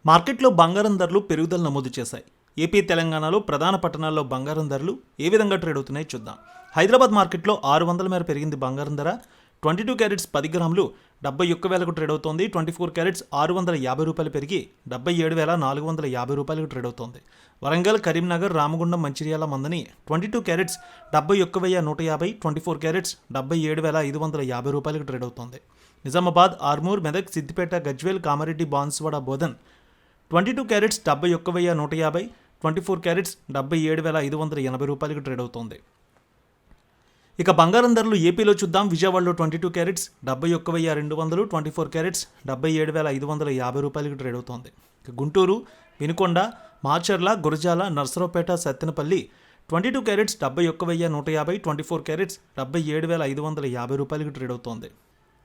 మార్కెట్లో బంగారం ధరలు పెరుగుదల నమోదు చేశాయి. ఏపీ, తెలంగాణలో ప్రధాన పట్టణాల్లో బంగారం ధరలు ఏ విధంగా ట్రేడ్ అవుతున్నాయో చూద్దాం. హైదరాబాద్ మార్కెట్లో 600 మేర పెరిగింది బంగారం ధర. 22 క్యారెట్స్ 10 గ్రాములు 71,000కు ట్రేడ్ అవుతోంది. 24 క్యారెట్స్ 650 రూపాయలు పెరిగి 77,450 రూపాయలకు ట్రేడ్ అవుతోంది. వరంగల్, కరీంనగర్, రామగుండం, మంచిర్యాల, మందని 22 క్యారెట్స్ 71,150, 24 క్యారెట్స్ 77,550 రూపాయలకు ట్రేడ్ అవుతోంది. నిజామాబాద్, ఆర్మూర్, మెదక్, సిద్దిపేట, గజ్వేల్, కామారెడ్డి, బాన్సువాడ, బోధన్ 22 క్యారెట్స్ 71,150, 24 క్యారెట్స్ 77,580 రూపాయలకు ట్రేడ్ అవుతోంది. ఇక బంగారం ధరలు ఏపీలో చూద్దాం. విజయవాడలో 22 క్యారెట్స్ 71,200, 24 క్యారెట్స్ 77,550 రూపాయలకు ట్రేడ్ అవుతోంది. ఇక గుంటూరు, వినుకొండ, మాచర్ల, గురజాల, నర్సరావుపేట, సత్తెనపల్లి 22 క్యారెట్స్ 71,150, 24 క్యారెట్స్ 77,550 రూపాయలకు ట్రేడ్ అవుతోంది.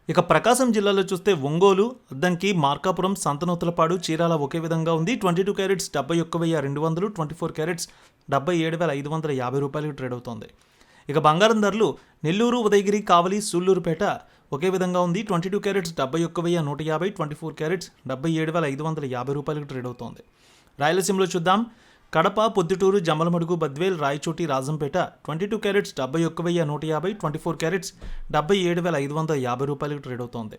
ఇక ప్రకాశం జిల్లాలో చూస్తే ఒంగోలు, అద్దంకి, మార్కాపురం, సంతనూతలపాడు, చీరాల ఒకే విధంగా ఉంది. 22 క్యారెట్స్ 71,200, 24 క్యారెట్స్ 77,550 రూపాయలకు ట్రేడ్ అవుతోంది. ఇక బంగారం ధరలు నెల్లూరు, ఉదయగిరి, కావలి, సూళ్లూరుపేట ఒకే విధంగా ఉంది. 22 క్యారెట్స్ 71,150, 24 క్యారెట్స్ 77,550 రూపాయలకు ట్రేడ్ అవుతోంది. రాయలసీమలో చూద్దాం. కడప, పొద్దుటూరు, జమ్మలమడుగు, బద్వేల్, రాయచోటి, రాజంపేట 22 క్యారెట్స్ 71,150, 24 క్యారెట్స్ 77,550 రూపాయలకు ట్రేడ్ అవుతోంది.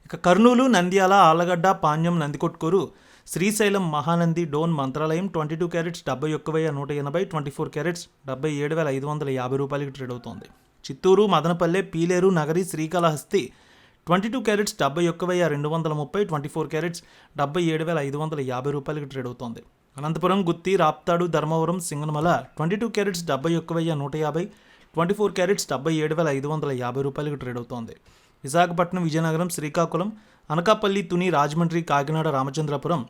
ఇక కర్నూలు, నంద్యాల, ఆళ్లగడ్డ, పాణ్యం, నందికొట్కూరు, శ్రీశైలం, మహానంది, డోన్, మంత్రాలయం 22 క్యారెట్స్ 71,180, 24 క్యారెట్స్ 77,550 రూపాయలకు ట్రేడ్ అవుతోంది. చిత్తూరు, మదనపల్లె, పీలేరు, నగరి, శ్రీకాళహస్తి 22 క్యారెట్స్ 71,230, 24 క్యారెట్స్ 77,550 రూపాయలకు ట్రేడ్ అవుతోంది. అనంతపురం, గుత్తి, రాప్తాడు, ధర్మవరం, సింగనమల 22 క్యారెట్స్ 71,150, 24 క్యారెట్స్ 77,550 రూపాయలకు ట్రేడ్ అవుతోంది. విశాఖపట్నం, విజయనగరం, శ్రీకాకుళం, అనకాపల్లి, తుని, రాజమండ్రి, కాకినాడ, రామచంద్రపురం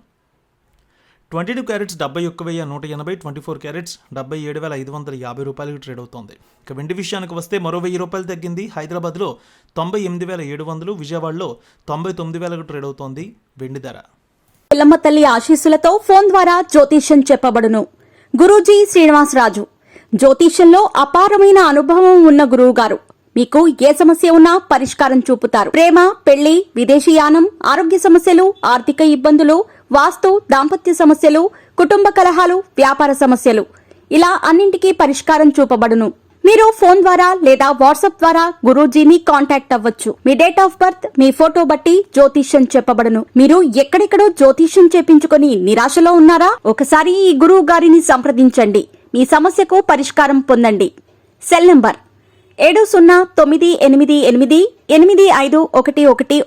22 క్యారెట్స్ 71,180, 24 క్యారెట్స్ 77,550 రూపాయలకు ట్రేడ్ అవుతోంది. ఇక వెండి విషయానికి వస్తే మరో 1,000 రూపాయలు తగ్గింది. హైదరాబాద్లో 98,700, విజయవాడలో 99,000కు ట్రేడ్ అవుతోంది వెండి ధర. ఎల్లమ్మ తల్లి ఆశీస్సులతో ఫోన్ ద్వారా జ్యోతిష్యం చెప్పబడును. గురూజీ శ్రీనివాసరాజు జ్యోతిష్యంలో అపారమైన అనుభవం ఉన్న గురువు గారు మీకు ఏ సమస్య ఉన్నా పరిష్కారం చూపుతారు. ప్రేమ, పెళ్లి, విదేశీయానం, ఆరోగ్య సమస్యలు, ఆర్థిక ఇబ్బందులు, వాస్తు, దాంపత్య సమస్యలు, కుటుంబ కలహాలు, వ్యాపార సమస్యలు ఇలా అన్నింటికీ పరిష్కారం చూపబడును. మీరు ఫోన్ ద్వారా లేదా వాట్సాప్ ద్వారా గురూజీని కాంటాక్ట్ అవ్వచ్చు. మీ డేట్ ఆఫ్ బర్త్, మీ ఫోటో బట్టి జ్యోతిష్యం చెప్పబడును. మీరు ఎక్కడెక్కడో జ్యోతిష్యం చేపించుకొని నిరాశలో ఉన్నారా? ఒకసారి ఈ గురువు గారిని సంప్రదించండి. మీ సమస్యకు పరిష్కారం పొందండి. Cell number 7098888511